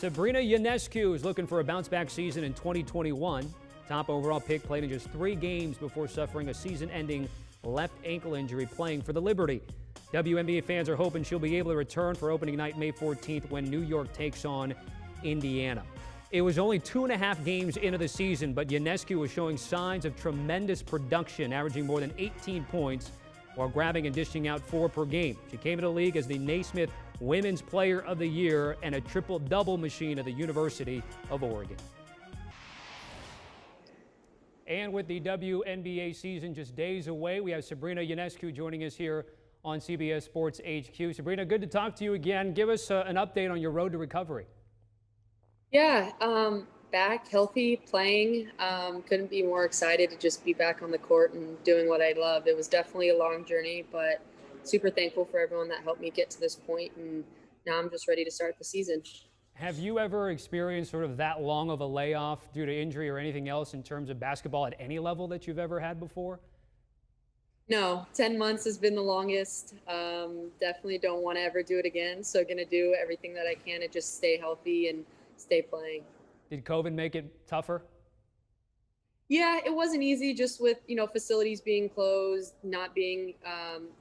Sabrina Ionescu is looking for a bounce-back season in 2021. Top overall pick, played in just 3 games before suffering a season-ending left ankle injury playing for the Liberty. WNBA fans are hoping she'll be able to return for opening night May 14th when New York takes on Indiana. It was only 2.5 games into the season, but Ionescu was showing signs of tremendous production, averaging more than 18 points while grabbing and dishing out 4 per game. She came into the league as the Naismith Women's Player of the Year and a triple-double machine at the University of Oregon. And with the WNBA season just days away, we have Sabrina Ionescu joining us here on CBS Sports HQ. Sabrina, good to talk to you again. Give us an update on your road to recovery. Yeah, back healthy, playing. Couldn't be more excited to just be back on the court and doing what I love. It was definitely a long journey, but super thankful for everyone that helped me get to this point, and now I'm just ready to start the season. Have you ever experienced sort of that long of a layoff due to injury or anything else in terms of basketball at any level that you've ever had before? No, 10 months has been the longest. Definitely don't want to ever do it again. So going to do everything that I can to just stay healthy and stay playing. Did COVID make it tougher? Yeah, it wasn't easy just with, facilities being closed, not being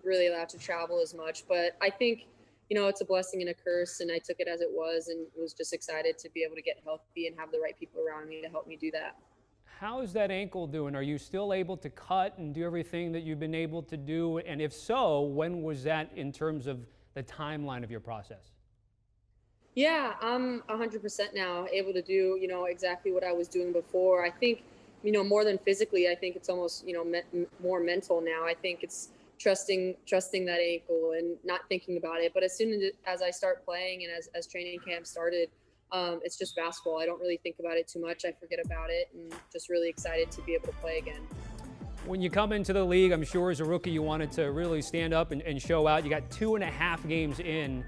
really allowed to travel as much. But I think, it's a blessing and a curse, and I took it as it was and was just excited to be able to get healthy and have the right people around me to help me do that. How's that ankle doing? Are you still able to cut and do everything that you've been able to do? And if so, when was that in terms of the timeline of your process? Yeah, I'm 100% now able to do, exactly what I was doing before. I think, more than physically, I think it's almost, more mental now. I think it's trusting that ankle and not thinking about it. But as soon as I start playing and as training camp started, it's just basketball. I don't really think about it too much. I forget about it and just really excited to be able to play again. When you come into the league, I'm sure as a rookie you wanted to really stand up and show out. You got 2.5 games in.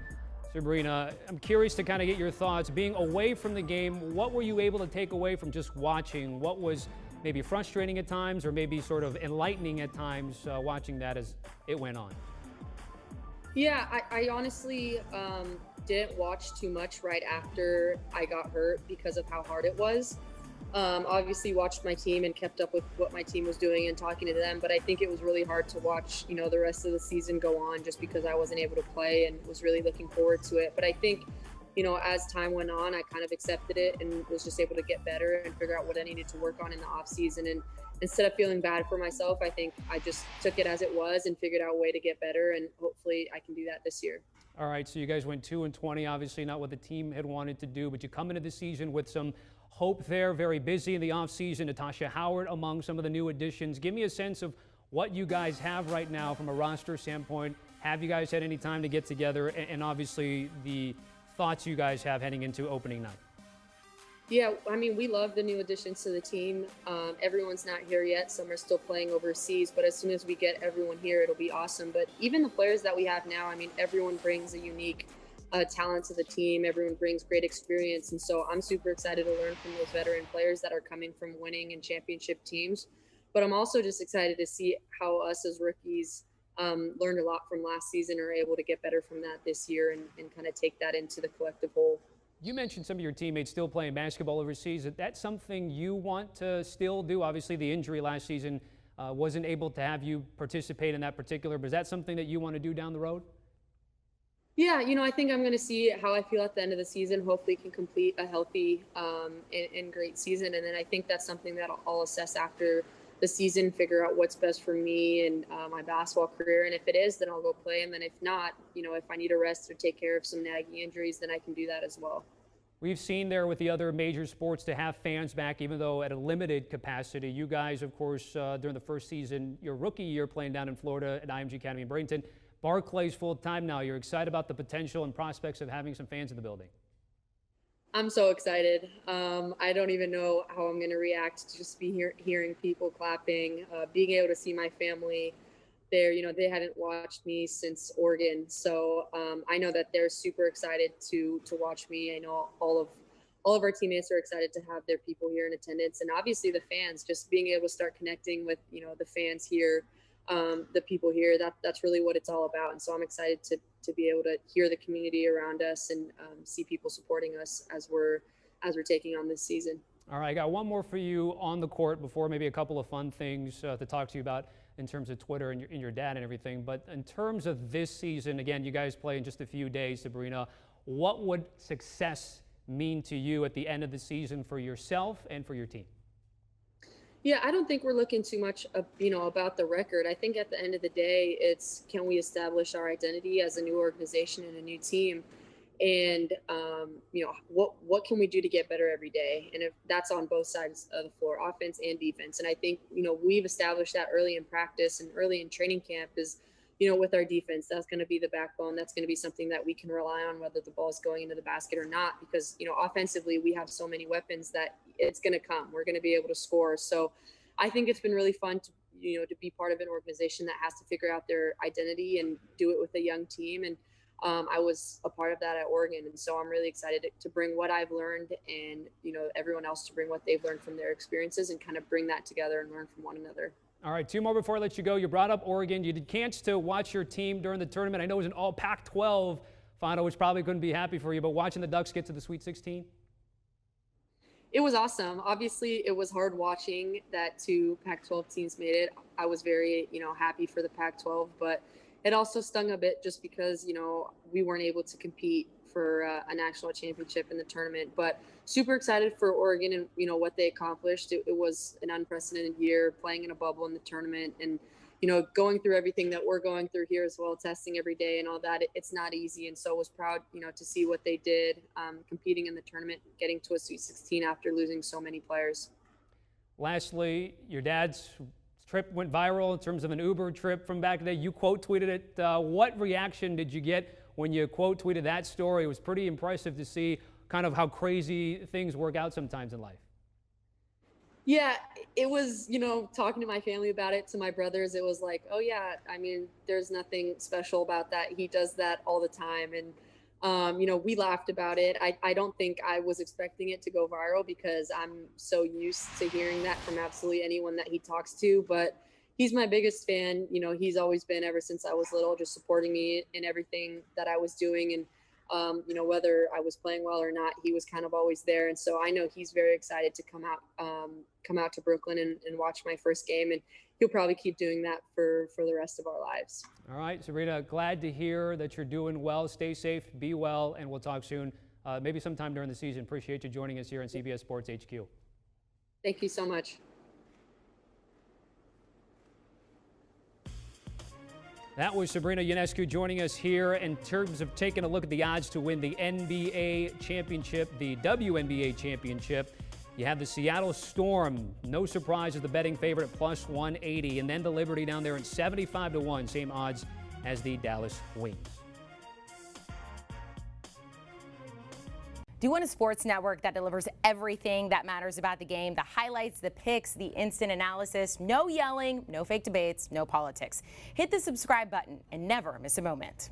Sabrina, I'm curious to kind of get your thoughts. Being away from the game, what were you able to take away from just watching? What was maybe frustrating at times or maybe sort of enlightening at times watching that as it went on? Yeah, I honestly didn't watch too much right after I got hurt because of how hard it was. Obviously watched my team and kept up with what my team was doing and talking to them, but I think it was really hard to watch, the rest of the season go on just because I wasn't able to play and was really looking forward to it. But I think, as time went on, I kind of accepted it and was just able to get better and figure out what I needed to work on in the off season. And instead of feeling bad for myself, I think I just took it as it was and figured out a way to get better, and hopefully I can do that this year. All right, so you guys went 2-20, obviously not what the team had wanted to do, but you come into the season with some hope there, very busy in the offseason. Natasha Howard among some of the new additions. Give me a sense of what you guys have right now from a roster standpoint. Have you guys had any time to get together? And obviously the thoughts you guys have heading into opening night. Yeah, we love the new additions to the team. Everyone's not here yet. Some are still playing overseas, but as soon as we get everyone here, it'll be awesome. But even the players that we have now, everyone brings a unique talent to the team. Everyone brings great experience. And so I'm super excited to learn from those veteran players that are coming from winning and championship teams. But I'm also just excited to see how us as rookies learned a lot from last season, are able to get better from that this year and kind of take that into the collective whole. You mentioned some of your teammates still playing basketball overseas. Is that something you want to still do? Obviously, the injury last season wasn't able to have you participate in that particular, but is that something that you want to do down the road? Yeah, I think I'm going to see how I feel at the end of the season. Hopefully can complete a healthy and great season. And then I think that's something that I'll assess after the season, figure out what's best for me and my basketball career. And if it is, then I'll go play. And then if not, if I need a rest or take care of some nagging injuries, then I can do that as well. We've seen there with the other major sports to have fans back, even though at a limited capacity. You guys, of course, during the first season, your rookie year playing down in Florida at IMG Academy in Bradenton, Barclays full time now. You're excited about the potential and prospects of having some fans in the building. I'm so excited. I don't even know how I'm going to react to just be hearing people clapping, being able to see my family there. They hadn't watched me since Oregon. So I know that they're super excited to watch me. I know all of our teammates are excited to have their people here in attendance. And obviously the fans, just being able to start connecting with, the fans here, the people here, that's really what it's all about. And so I'm excited to be able to hear the community around us and see people supporting us as we're taking on this season. All right, I got one more for you on the court before maybe a couple of fun things to talk to you about in terms of Twitter and your dad and everything. But in terms of this season, again, you guys play in just a few days, Sabrina. What would success mean to you at the end of the season for yourself and for your team? Yeah, I don't think we're looking too much, about the record. I think at the end of the day, it's can we establish our identity as a new organization and a new team, and what can we do to get better every day? And if that's on both sides of the floor, offense and defense. And I think we've established that early in practice and early in training camp is, with our defense, that's going to be the backbone. That's going to be something that we can rely on, whether the ball is going into the basket or not, because, offensively, we have so many weapons that it's going to come. We're going to be able to score. So I think it's been really fun to be part of an organization that has to figure out their identity and do it with a young team. And I was a part of that at Oregon. And so I'm really excited to bring what I've learned and, everyone else to bring what they've learned from their experiences and kind of bring that together and learn from one another. All right, two more before I let you go. You brought up Oregon. You did chance to watch your team during the tournament. I know it was an all Pac-12 final, which probably couldn't be happy for you, but watching the Ducks get to the Sweet 16? It was awesome. Obviously, it was hard watching that two Pac-12 teams made it. I was very, happy for the Pac-12, but it also stung a bit just because, we weren't able to compete for a national championship in the tournament. But super excited for Oregon and, what they accomplished. It was an unprecedented year playing in a bubble in the tournament and, going through everything that we're going through here as well, testing every day and all that. It's not easy. And so I was proud, to see what they did, competing in the tournament, getting to a Sweet 16 after losing so many players. Lastly, your dad's trip went viral in terms of an Uber trip from back then. You quote tweeted it. What reaction did you get when you quote tweeted that story? It was pretty impressive to see kind of how crazy things work out sometimes in life. Yeah, it was, talking to my family about it, to my brothers, it was like, oh yeah, I mean, there's nothing special about that. He does that all the time. And, we laughed about it. I don't think I was expecting it to go viral because I'm so used to hearing that from absolutely anyone that he talks to, but he's my biggest fan. He's always been, ever since I was little, just supporting me in everything that I was doing. And, whether I was playing well or not, he was kind of always there. And so I know he's very excited to come out to Brooklyn and watch my first game. And he'll probably keep doing that for the rest of our lives. All right, Sabrina, glad to hear that you're doing well. Stay safe, be well, and we'll talk soon. Maybe sometime during the season. Appreciate you joining us here on CBS Sports HQ. Thank you so much. That was Sabrina Ionescu joining us here in terms of taking a look at the odds to win the NBA championship, the WNBA championship. You have the Seattle Storm, no surprise, as the betting favorite at plus 180, and then the Liberty down there at 75-1, same odds as the Dallas Wings. Do you want a sports network that delivers everything that matters about the game? The highlights, the picks, the instant analysis, no yelling, no fake debates, no politics. Hit the subscribe button and never miss a moment.